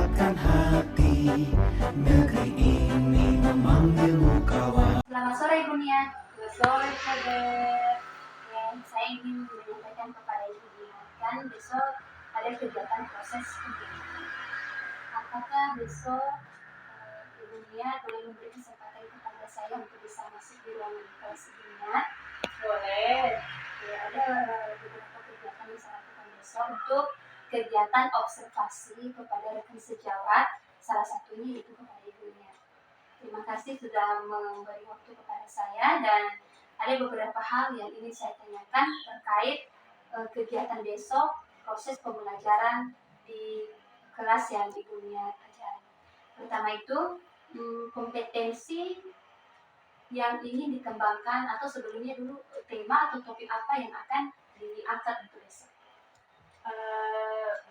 menggerakkan hati. Negeri ini memanggilmu kawan. Selamat sore Ibu Nia. Selamat sore Kader. Saya ingin menyampaikan kepada Ibu Nia, kan besok ada kegiatan proses pendidikan. Apakah besok Ibu Nia boleh memberi kesempatan kepada saya untuk bisa masuk di ruangan kelas Ibu Nia? Boleh. Ya, ada beberapa kegiatan yang saya lakukan besok untuk kegiatan observasi kepada rekan sejawat, salah satunya itu kepada Ibu Nia. Terima kasih sudah memberi waktu kepada saya, dan ada beberapa hal yang ingin saya tanyakan terkait kegiatan besok, proses pembelajaran di kelas yang Ibu Nia ajari. Pertama itu kompetensi yang ingin dikembangkan, atau sebelumnya dulu tema atau topik apa yang akan diangkat untuk besok.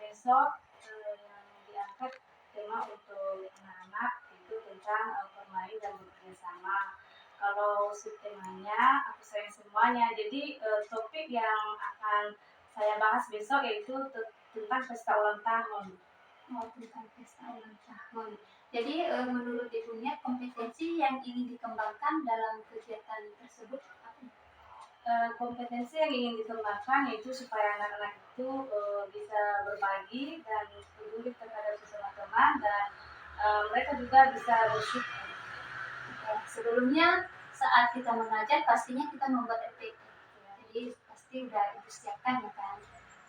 Besok yang diangkat tema untuk anak-anak itu tentang bermain dan bekerja sama. Kalau temanya aku sayang semuanya. Jadi topik yang akan saya bahas besok yaitu tentang pesta ulang tahun. Tentang pesta ulang tahun. Jadi menurut Ibu Nia, kompetensi yang ingin dikembangkan dalam kegiatan tersebut apa? Kompetensi yang ingin dikembangkan yaitu supaya anak-anak itu bisa berbagi dan peduli terhadap sesama teman, dan mereka juga bisa bersyukur. Sebelumnya saat kita mengajar pastinya kita membuat RPP. Jadi pasti udah disiapkan ya kan.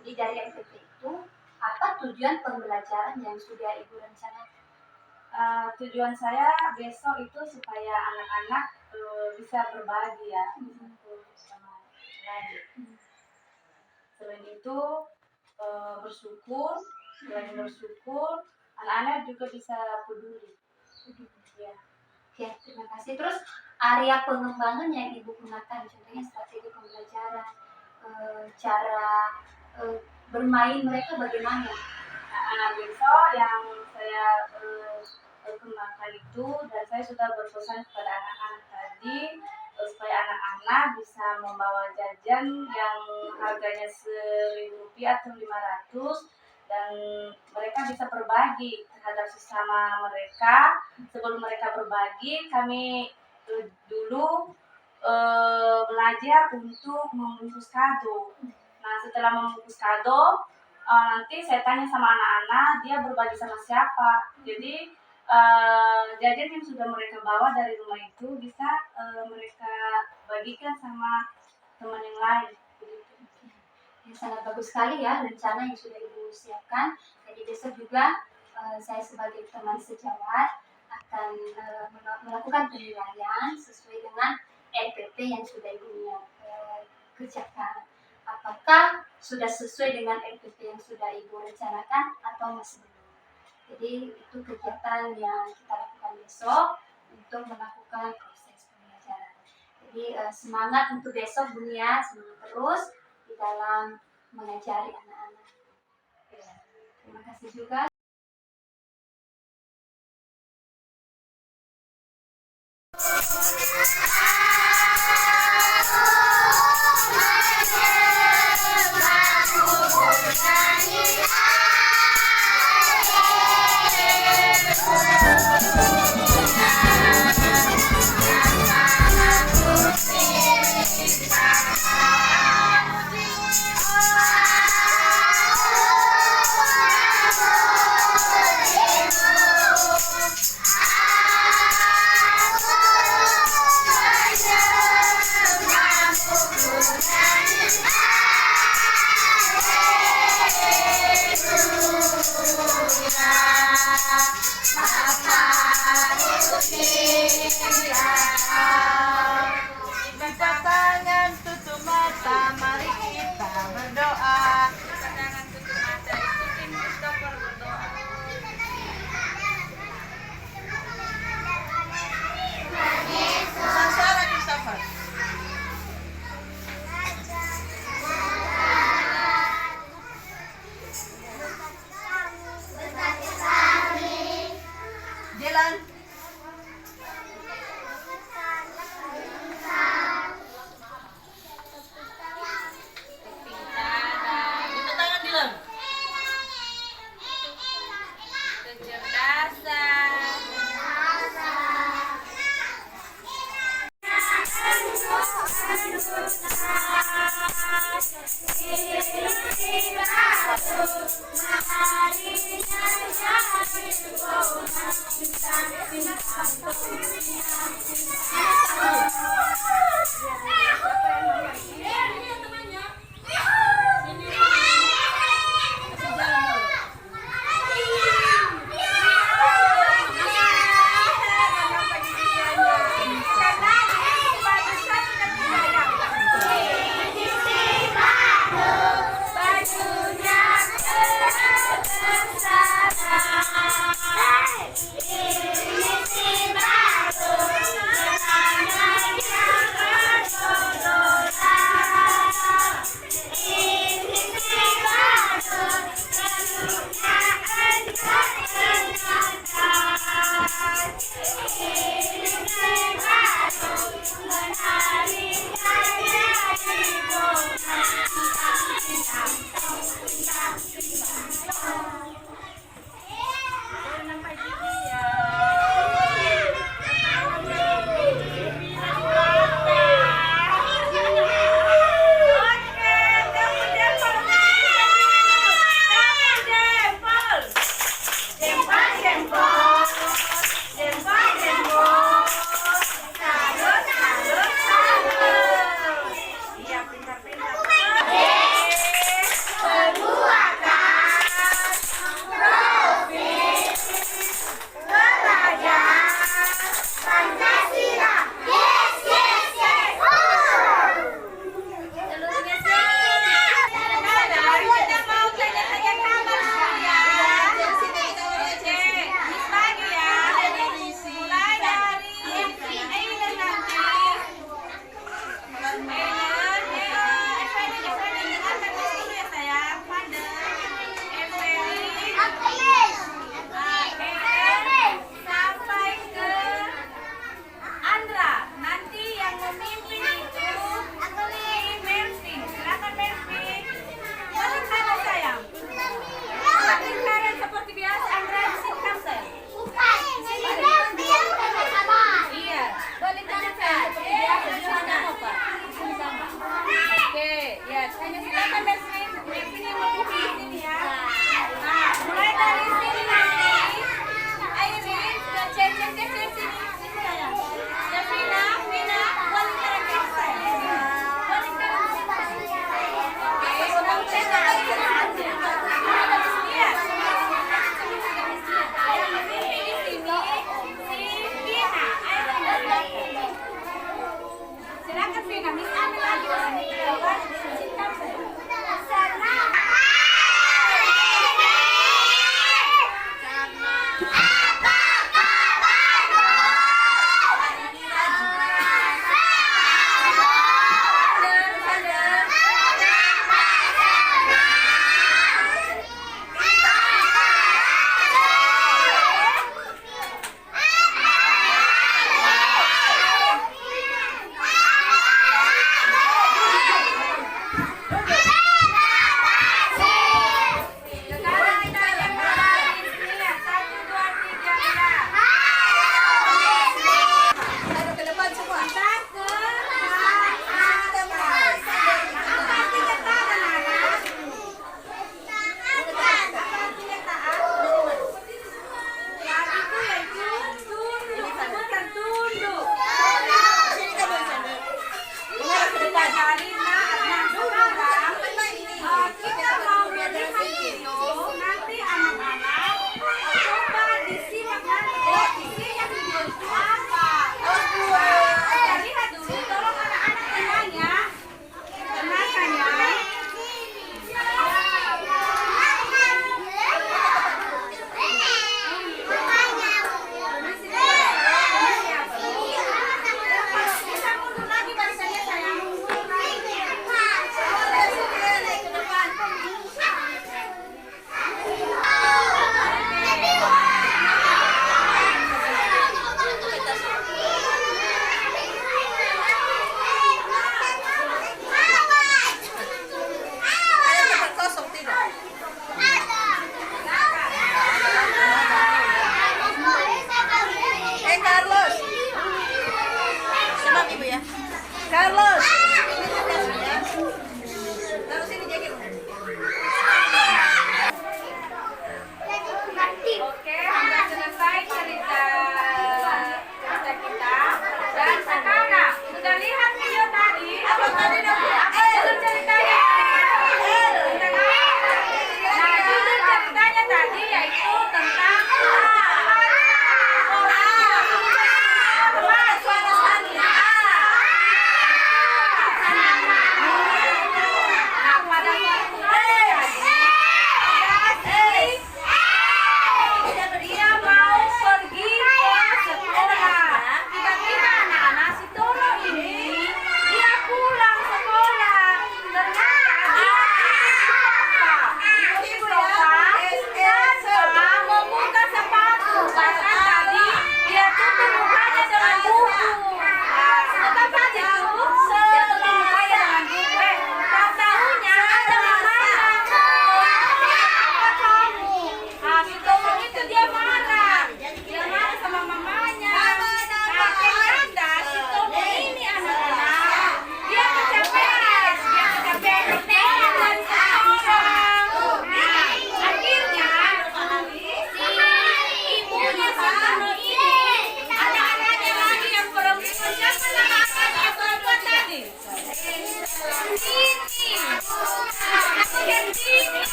Jadi dari RPP itu apa tujuan pembelajaran yang sudah Ibu rencanakan? Tujuan saya besok itu supaya anak-anak bisa berbagi ya sama lain. Selain itu bersyukur. Selain bersyukur, anak-anak juga bisa peduli. Ya. Ya, terima kasih. Terus area pengembangan yang Ibu gunakan, contohnya strategi pembelajaran, cara bermain mereka bagaimana? Besok yang saya kembangkan itu, dan saya sudah berpesan kepada anak-anak tadi supaya anak-anak bisa membawa jajan yang harganya Rp1.000 atau Rp500, dan mereka bisa berbagi terhadap sesama mereka. Sebelum mereka berbagi, kami dulu belajar untuk membungkus kado. Nah, setelah membungkus kado, nanti saya tanya sama anak-anak, dia berbagi sama siapa. Jadi jajan yang sudah mereka bawa dari rumah itu bisa mereka bagikan sama teman yang lain. Ya, sangat bagus sekali ya rencana yang sudah Ibu siapkan. Jadi besok juga saya sebagai teman sejawat akan melakukan penilaian sesuai dengan RPP yang sudah Ibu kerjakan. Apakah sudah sesuai dengan RPP yang sudah Ibu rencanakan atau masih belum? Jadi itu kegiatan yang kita lakukan besok untuk melakukan proses pembelajaran. Jadi semangat untuk besok Bu Nia, semangat terus di dalam mengajari anak-anak. Terima kasih juga. Buka tangan, tutup mata, mari kita berdoa. Buka tangan, tutup mata, ikutin Christopher berdoa. Pesan suara Christopher. Jalan. Buka tangan, Dylan. Ini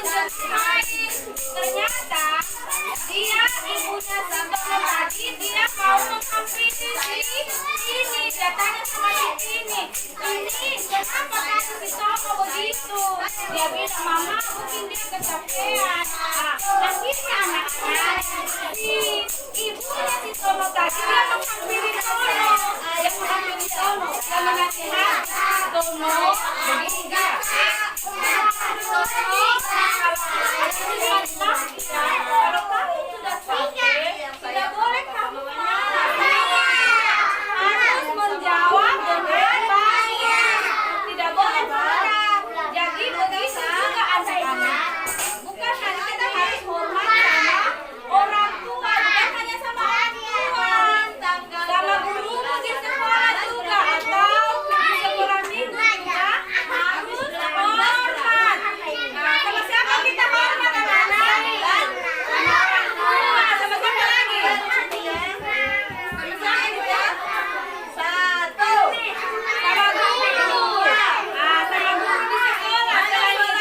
menjemput. Ternyata dia ibunya si Tono tadi dia mau menghampiri ini datangnya sama ini kenapa kasih si Tono begitu? Dia bilang mama mungkin dia kecapean. Akhirnya anak-anak si ibunya si Tono tadi dia menghampiri Tono. Dia menghampiri Tono dan menasihati Tono begini dia. Kalau kamu sudah capek, tidak boleh kamu marah. Harus menjawab dengan baik. Tidak boleh marah. Jadi begitu juga anak-anak. Bukan hanya kita harus hormat sama orang tua, bukan hanya sama orang tua, sama gurumu di sekolah juga atau di sekolah minggu juga harus hormat. Nah, sama siapa kita hormat anak-anak? Sama orang tua, sama siapa lagi? Sama siapa juga? Satu, sama guru. Sama guru di sekolah. Selain itu,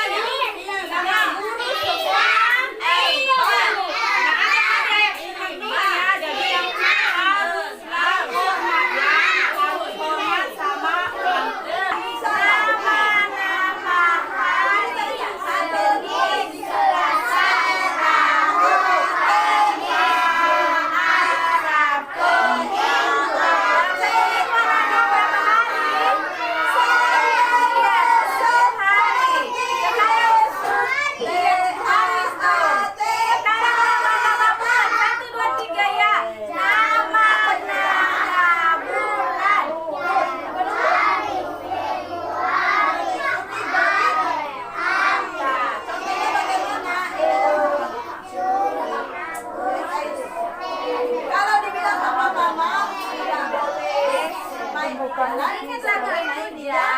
sama guru sekolah. Nah, anak-anak intinya jadi yang haruslah hormat ya, harus hormat sama orang tua. Kalau dibilang mama tidak boleh main bukan lagi kita main dia.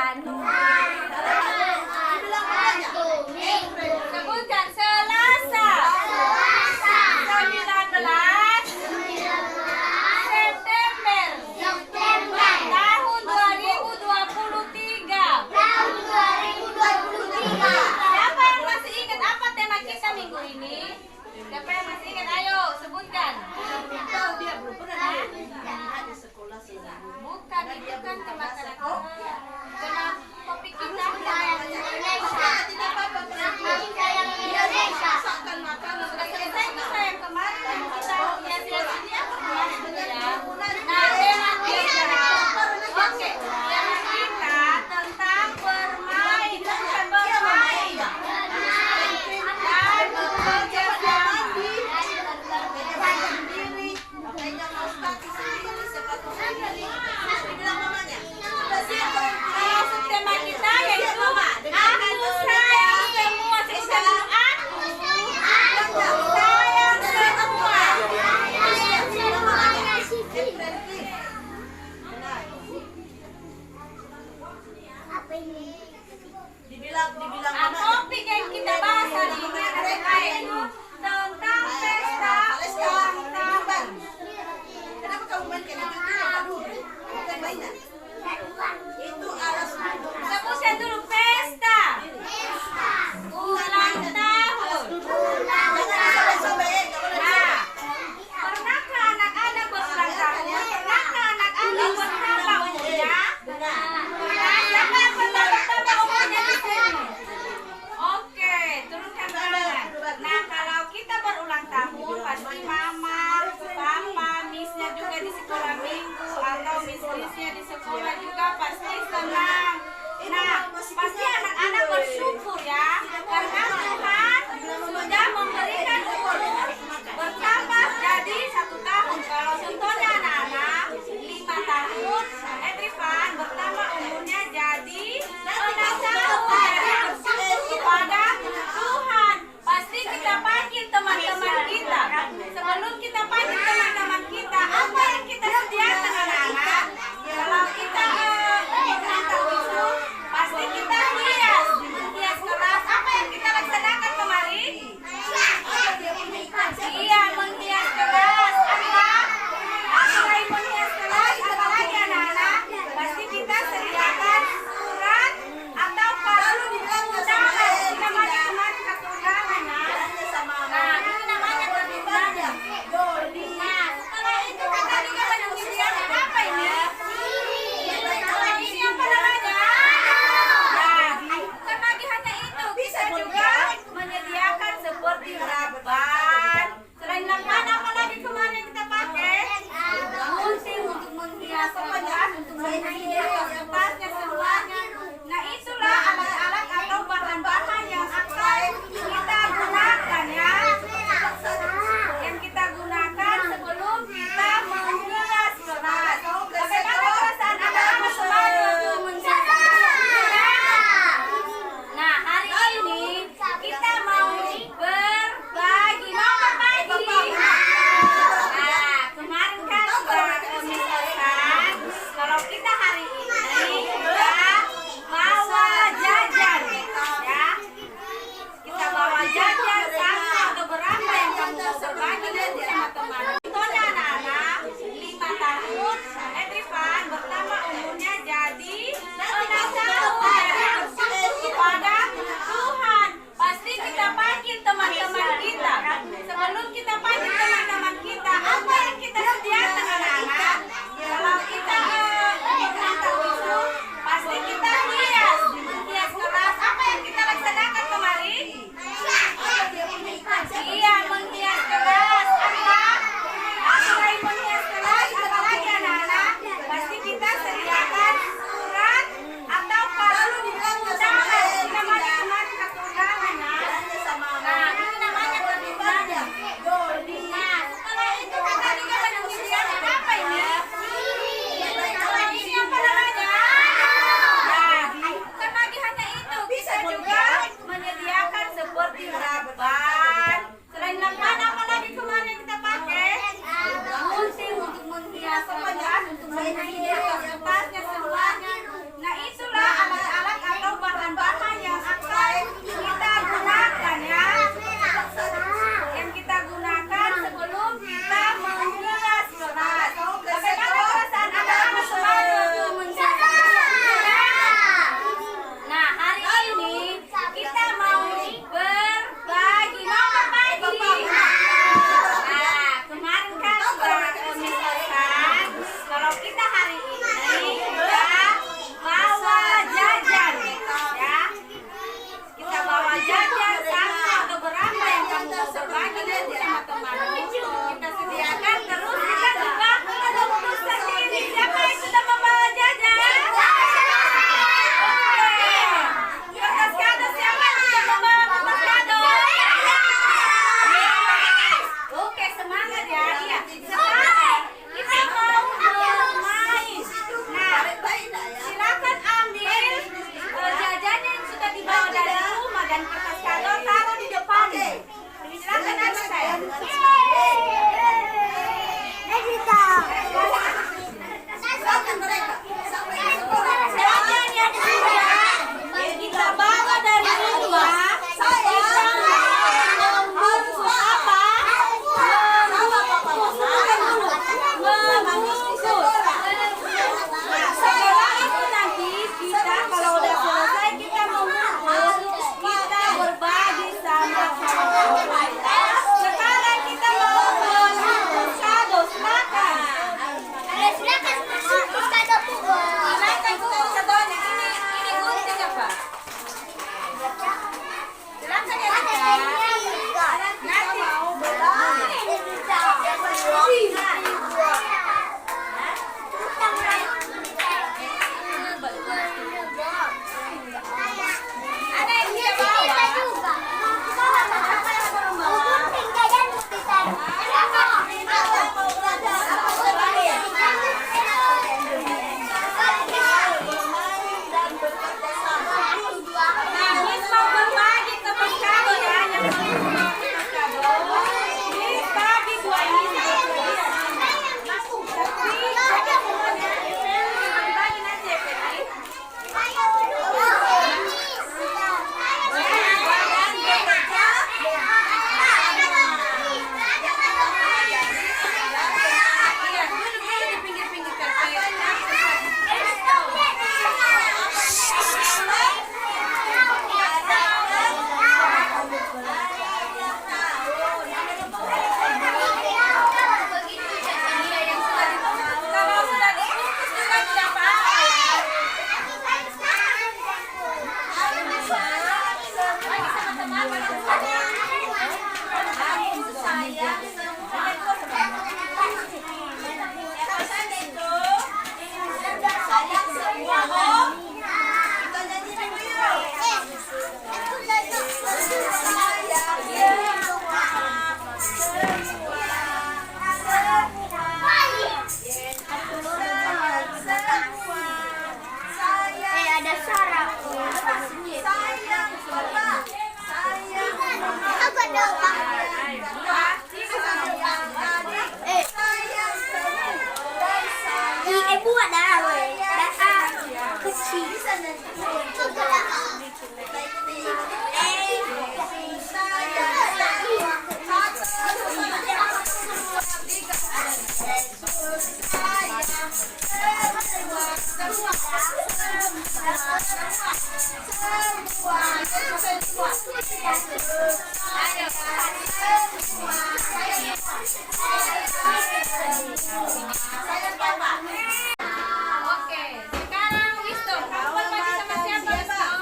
Sebutkan Selasa 19 September tahun 2023. Siapa yang masih ingat apa tema kita minggu ini? Siapa yang masih ingat? Ayo sebutkan. Bukan, itu kan tema kanak-kanak. Tema topik kita sudah selesai itu saya kemarin kita hias-hiasin ya. Nah, tema kita, oke, tema kita tentang bermain, bukan bermain. Dan bekerja sama. Masuk tema kita yaitu aku sayang semua. Sebutkan dulu aku sayang semua. Topik yang kita bahas hari ini yaitu tentang pesta ulang tahun. Kenapa kamu main kayak gitu? Bukan mainan. Itu alas Sebutkan dulu pesta ulang tahun. jangan disobek-sobek. Nah, pernahkah anak-anak berulang tahun? Pernahkah anak-anak bertambah umurnya? Pernah? Siapa yang pernah bertambah umurnya di sini? nanti sama temanmu kita sediakan, terus kita juga untuk sendiri. Siapa yang sudah membawa jajan? Kertas kado, siapa yang sudah membawa kertas kado? Oke, semangat ya. Iya. Sekarang kita mau bermain. Nah, silakan ambil jajan yang sudah dibawa dari rumah dan kertas kado taruh di depan. Silakan anak saya. Jajan yang sudah kita bawa dari rumah membungkus apa? Membungkus. Nah, setelah itu nanti kita kalau udah selesai kita membungkus, kita berbagi sama kawan-kawan. Sekarang kita mau membungkus kado, silakan. Silakan bungkus kadonya. Ini gunting apa? Silakan ya Rika. Nanti mau berbagi. Ada yang tidak bawa? Nah, Miss mau berbagi kertas kado ya, yang mau membawa kertas kado. Miss bagi dua ini bagi nanti ya, Fetri. Iya, duduk di pinggir-pinggir Kalau sudah dibungkus juga tidak apa-apa ya. Lagi sama teman-teman. Ada sarap. Aku doa. Buat dah, kecil. Oke, sekarang Wisdom, kamu berbagi sama siapa Wisdom?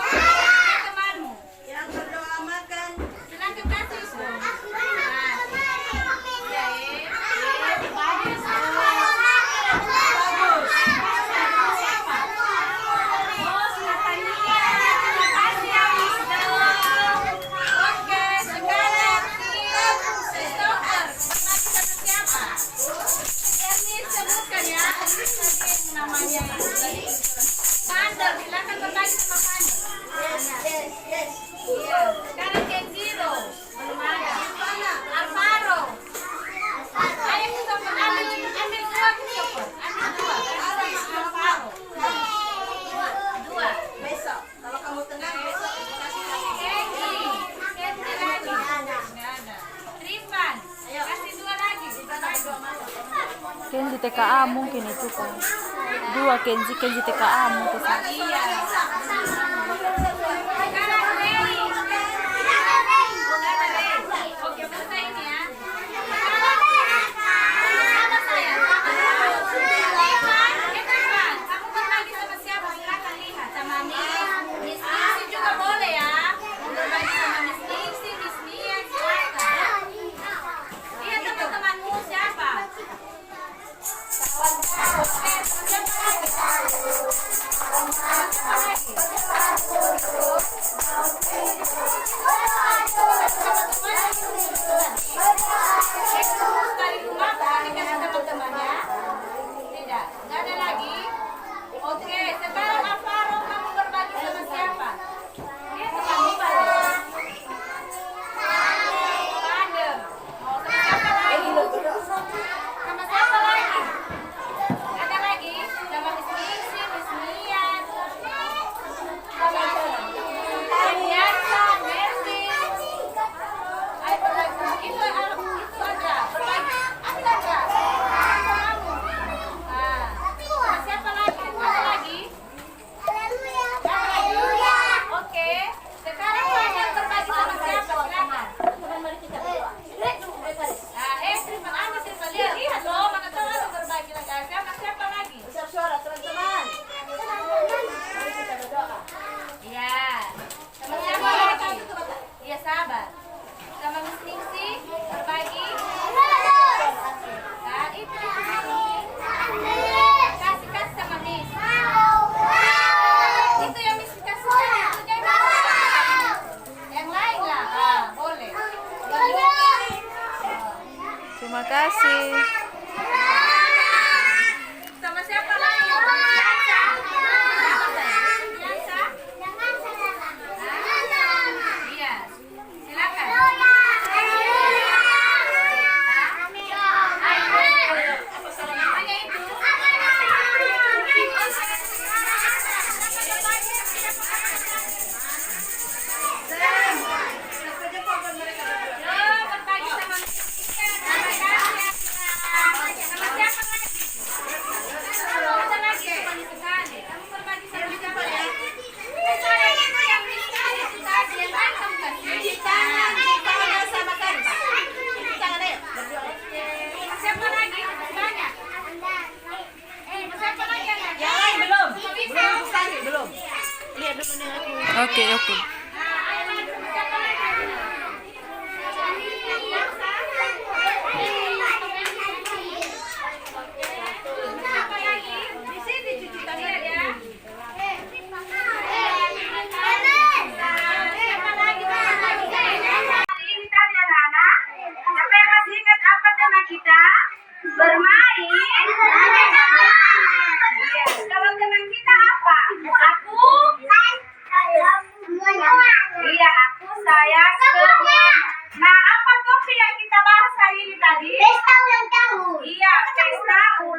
Temanmu. Yang berdoa makan. Silakan kasih Wisdom. Berbagi sama. Bagus. Siapa? Oh, Natania. Terima kasih ya Wisdom. Oke, sekarang Christopher berbagi sama siapa? Ernest sebutkan ya. Namanya Pander, silakan berbagi sama Pander. Iya. Sekarang Kenziro belum ada. Alvaro. Ayo kita ambil dua Christopher. Ambil dua. Alvaro. Dua. Besok, kalau kamu tenang besok ibu kasih lagi. Kenzi lagi. Nggak ada. Trivan. Kasih dua lagi. Kenzi TKA mungkin itu kan. Dua Kenzi TKA mungkin. Iya. Sekarang Rey. Oke, buka ini ya. Sama saya. Trivan, kamu berbagi sama siapa? Silakan lihat. Sama Miss Ningsi juga boleh ya. Berbagi sama Miss Ningsi, Miss Mia, silakan. kasih. Sama siapa lagi? Iya. Silakan. Namanya itu. Berbagi sama Oke, oke. bermain. Kalau teman kita apa? Aku. Iya, aku, saya, semua. Nah, apa topik yang kita bahas hari ini tadi? Pesta ulang tahun. Iya, pesta ulang tahun.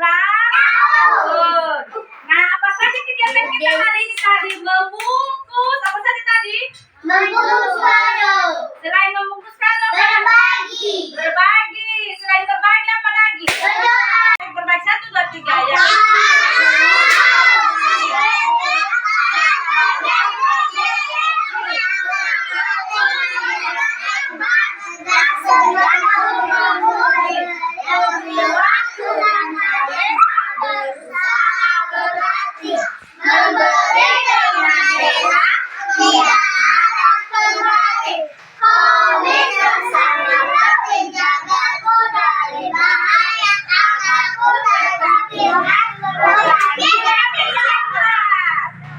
Nah, apa saja kegiatan kita hari ini tadi? Membungkus. Apa saja tadi? Membungkus kado. Selain membungkus kado, apa? Berbagi. Berbagi. Selain berbagi, apa lagi? Berdoa. Berbagi 1, 2, 3 ya.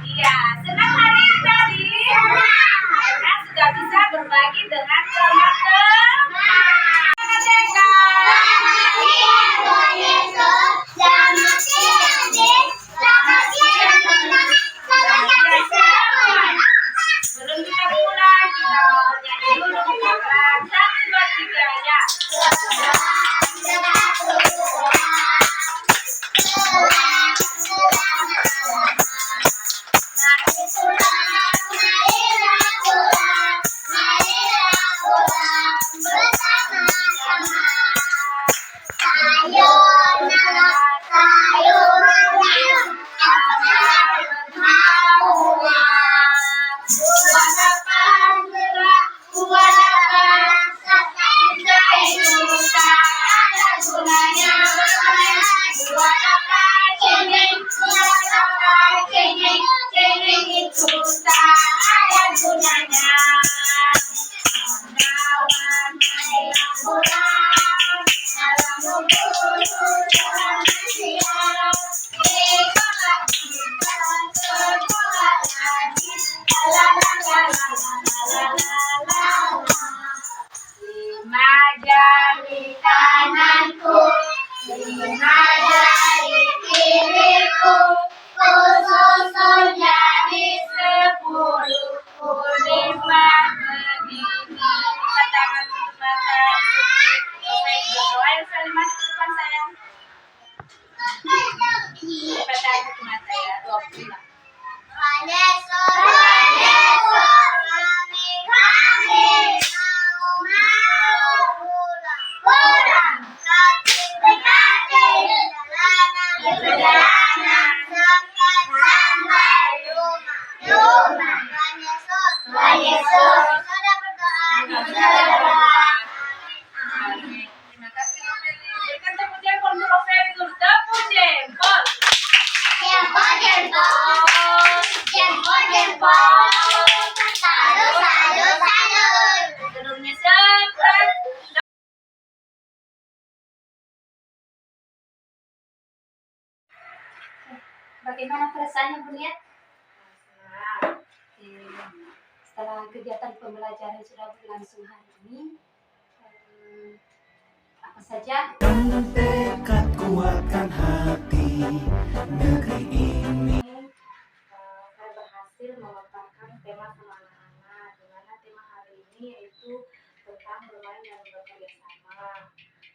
Iya, senang hari ini tadi. Karena sudah bisa berbagi dengan teman-teman. Sebelum kita pulang, kita nyanyi dulu kita pelan. 1, 2, 3 ya. Lima jari kananku, 5 jari kiriku, kususun jadi 10, kulima begini. Angkat tangan tutup mata. Selesai berdoa yang kalimat di depan saya. Angkat tangan tutup mata ya. 25. Terima kasih Noveli. Berikan tepuk jempol untuk Noveli dulu. Tepuk jempol. Gedungnya sebelah. Bagaimana perasaannya Bun ya? Setelah kegiatan pembelajaran sudah berlangsung hari ini, apa saja. Dengan tekad kuatkan hati, negeri ini Saya berhasil memaparkan tema sama anak-anak, di mana tema hari ini yaitu tentang bermain dan bekerja sama.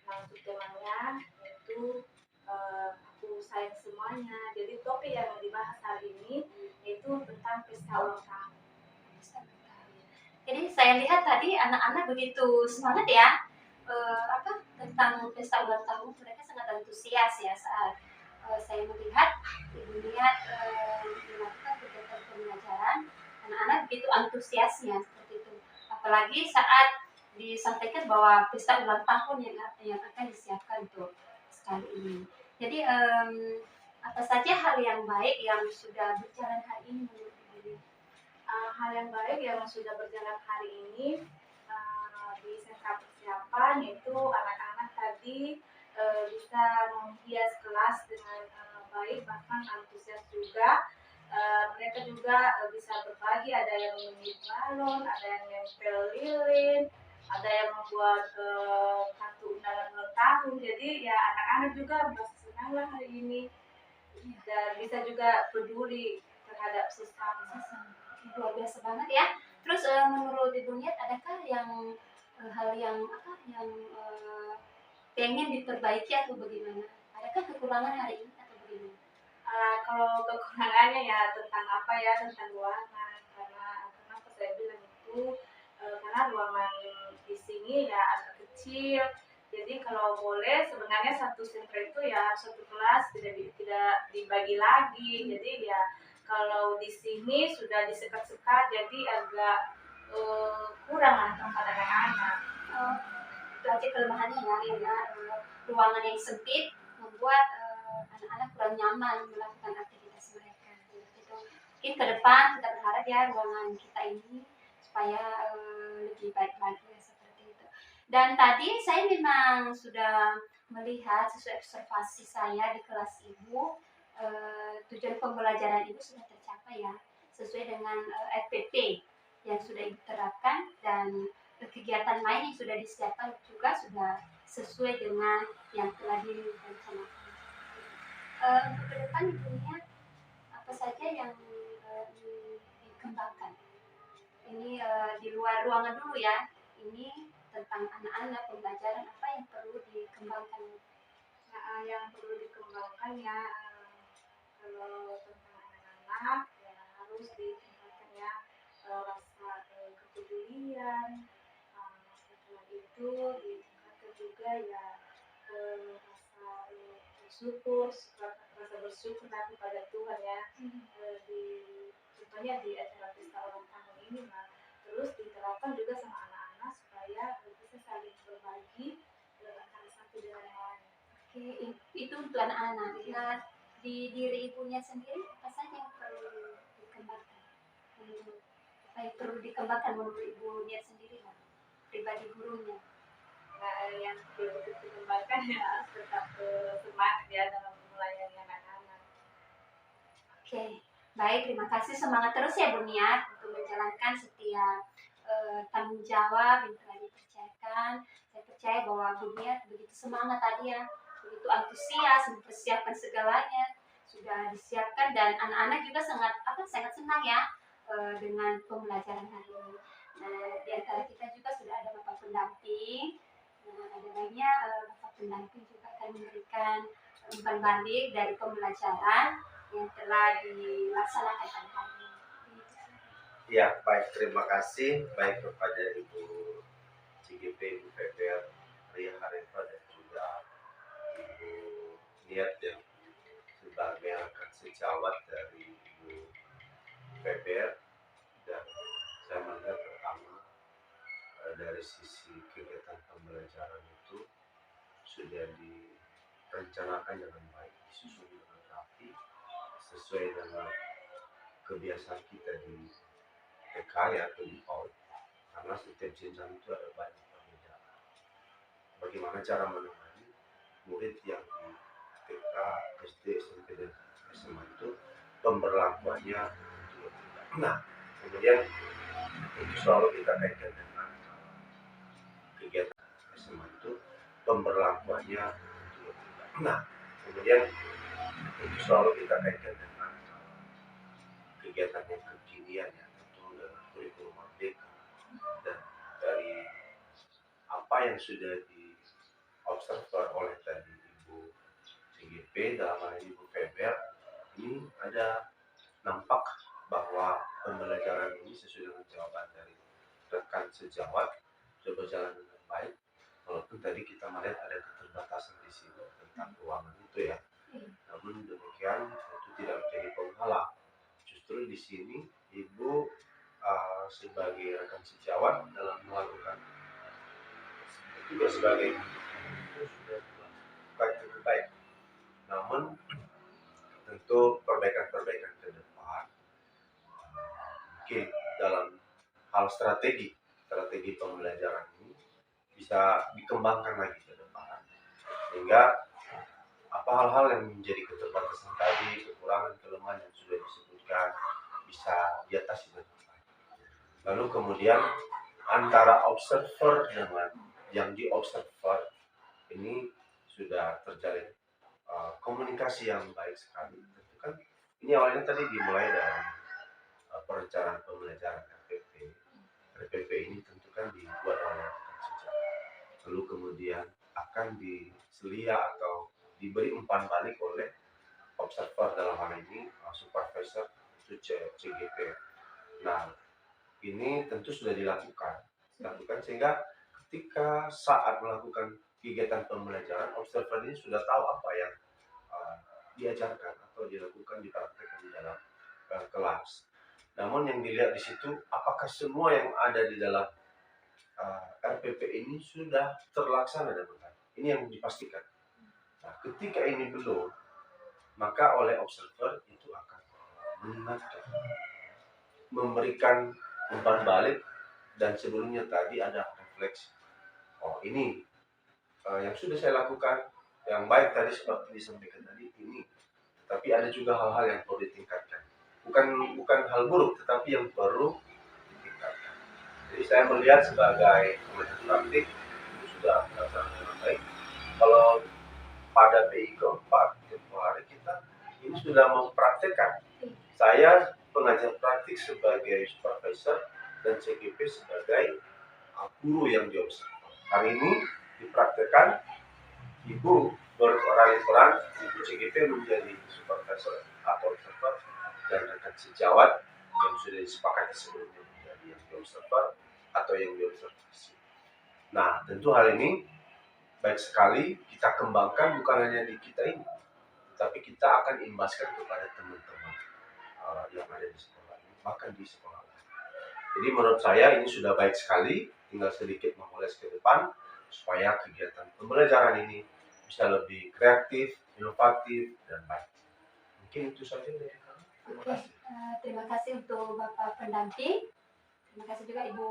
Nah, untuk temanya yaitu aku sayang semuanya. Jadi topik yang dibahas hari ini yaitu tentang pesta ulang tahun. Jadi saya lihat tadi anak-anak begitu semangat ya, tentang pesta ulang tahun. Mereka sangat antusias ya saat saya melihat Ibu Niat melakukan kegiatan pembelajaran. Anak-anak begitu antusiasnya seperti itu. Apalagi saat disampaikan bahwa pesta ulang tahun yang akan disiapkan untuk sekali ini. Jadi apa saja hal yang baik yang sudah berjalan hari ini menurut Ibu? Hal yang baik yang sudah berjalan hari ini di sentra persiapan yaitu anak-anak tadi bisa menghias kelas dengan baik, bahkan antusias juga. Mereka juga bisa berbagi, ada yang menyiap balon, ada yang nempel lilin, ada yang membuat kartu undangan ulang tahun. Jadi ya anak-anak juga merasa senang lah hari ini dan bisa juga peduli terhadap sesama. Luar biasa banget ya. Terus menurut Ibu Niat adakah yang hal yang pengen diperbaiki atau bagaimana? Adakah kekurangan hari ini atau bagaimana? Kalau kekurangannya ya tentang apa ya, tentang ruangan. Karena kenapa saya bilang itu karena ruangan di sini ya agak kecil. Jadi kalau boleh sebenarnya satu sentra itu ya satu kelas tidak dibagi lagi. Jadi ya kalau di sini sudah disekat-sekat jadi agak kurang lah tempat anak-anak. Itu aja kelemahannya ya, karena ruangan yang sempit membuat anak-anak kurang nyaman melakukan aktivitas mereka. Gitu. Mungkin ke depan kita berharap ya ruangan kita ini supaya lebih baik lagi ya, seperti itu. Dan tadi saya memang sudah melihat sesuai observasi saya di kelas Ibu, tujuan pembelajaran Ibu sudah tercapai ya, sesuai dengan FPP yang sudah diterapkan, dan kegiatan lain yang sudah disiapkan juga sudah sesuai dengan yang telah direncanakan. Untuk ke depan Ibu Niat apa saja yang dikembangkan? Ini di luar ruangan dulu ya. Ini tentang anak-anak, pembelajaran apa yang perlu dikembangkan? Nah, yang perlu dikembangkan ya kalau tentang anak-anak ya harus ditingkatkan ya rasa kepedulian. Setelah itu ditingkatkan juga ya rasa bersyukur nanti pada Tuhan ya. Contohnya di acara pesta ulang tahun ini lah. Terus diterapkan juga sama anak-anak supaya bisa saling berbagi antara satu dengan lain. Oke, itu untuk anak-anak. Nah, di diri Ibunya sendiri apa saja yang perlu dikembangkan? Apa yang perlu dikembangkan menurut Ibu Niat sendiri lah, pribadi gurunya? Nah, yang perlu dikembangkan ya tetap semangat ya dalam melayani anak-anak. Oke, baik, terima kasih, semangat terus ya Bu Niat untuk menjalankan setiap tanggung jawab yang telah dipercayakan. Saya percaya bahwa Bu Niat begitu semangat tadi ya, begitu antusias mempersiapkan segalanya, sudah disiapkan, dan anak-anak juga sangat senang ya dengan pembelajaran hari ini. Nah, di antara kita juga sudah ada Bapak pendamping. Nah, ada lainnya Bapak pendamping juga akan memberikan umpan balik dari pembelajaran yang telah dilaksanakan pada hari ini. Ya, baik, terima kasih baik kepada Ibu CGP, Ibu PPR Ria Harifa, dan juga Ibu Niat yang sebagai rekan sejawat dari Ibu PPR. Dan saya melihat pertama dari sisi kegiatan pembelajaran itu sudah direncanakan dengan baik, disusun dengan rapi, sesuai dengan kebiasaan kita di TK ya, atau di PAUD, karena setiap jenjang itu ada banyak perbedaan. Bagaimana cara menemani murid yang di TK, SD, SMP, dan SMA itu pemberlakuannya itu berbeda. Nah, kemudian itu selalu kita kaitkan dengan kegiatan SMA itu pemberlakuannya. Nah, kemudian itu selalu kita kaitkan dengan kegiatan yang kekinian ya, tentu dengan kurikulum merdeka, dan dari apa yang sudah diobserver oleh tadi Ibu CGP dalam hal ini Ibu Feber, ini ada nampak bahwa pembelajaran ini sesuai dengan jawaban dari rekan sejawat sudah berjalan dengan baik, walaupun tadi kita melihat ada keterbatasan di sini tentang ruangan itu ya. Namun demikian itu tidak menjadi penghalang. Justru di sini Ibu sebagai rekan sejawat dalam melakukan juga sebagai itu sudah melakukan dengan baik. Namun tentu perbaikan-perbaikan ke depan mungkin dalam hal strategi pembelajaran ini bisa dikembangkan lagi ke depan, sehingga apa hal-hal yang menjadi keterbatasan tadi, kekurangan, kelemahan yang sudah disebutkan bisa diatasi dengan baik. Lalu kemudian antara observer dengan yang diobserver ini sudah terjalin komunikasi yang baik sekali. Tentu kan ini awalnya tadi dimulai dari perencanaan pembelajaran RPP. RPP ini tentu kan dibuat oleh sejak, lalu kemudian akan diselia atau diberi umpan balik oleh observer dalam hal ini supervisor itu CGP. Nah, ini tentu sudah dilakukan sehingga ketika saat melakukan kegiatan pembelajaran, observer ini sudah tahu apa yang diajarkan atau dilakukan, dipraktekkan di dalam kelas. Namun yang dilihat di situ, apakah semua yang ada di dalam RPP ini sudah terlaksana dengan baik? Ini yang dipastikan. Nah, ketika ini belum, maka oleh observer itu akan mengingatkan, memberikan umpan balik, dan sebelumnya tadi ada refleksi. Oh, ini yang sudah saya lakukan yang baik tadi seperti disampaikan tadi ini, tapi ada juga hal-hal yang perlu ditingkatkan. Bukan hal buruk, tetapi yang perlu ditingkatkan. Jadi saya melihat sebagai pembelajaran praktik itu sudah terlaksana dengan baik. Kalau pada PI keempat tempoh hari kita ini sudah mempraktekkan. Saya pengajar praktik sebagai supervisor dan CGP sebagai guru yang diobserv. Hari ini dipraktekkan, Ibu beralih peran, Ibu CGP menjadi supervisor atau observer, dan rekan sejawat yang sudah disepakati sebelumnya menjadi yang diobserver atau yang diobservasi. Nah, tentu hal ini baik sekali kita kembangkan bukan hanya di kita ini, tapi kita akan imbaskan kepada teman-teman yang ada di sekolah ini, bahkan di sekolah lain. Jadi menurut saya ini sudah baik sekali, tinggal sedikit memoles ke depan supaya kegiatan pembelajaran ini bisa lebih kreatif, inovatif, dan baik. Mungkin itu saja dari kami. Terima kasih. Terima kasih untuk Bapak pendamping. Terima kasih juga Ibu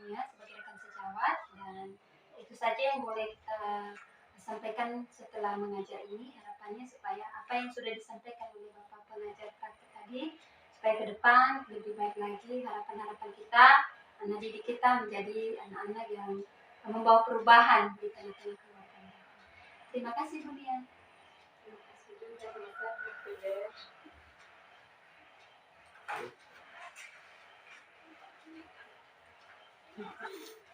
Nia sebagai rekan sejawat, dan itu saja yang boleh sampaikan setelah mengajar ini. Harapannya supaya apa yang sudah disampaikan oleh Bapak pengajar praktik tadi supaya ke depan lebih baik lagi. Harapan-harapan kita, anak didik kita menjadi anak-anak yang membawa perubahan di tengah-tengah keluarga. Terima kasih Bu Nia. Terima kasih juga Bapak Feber. Terima kasih.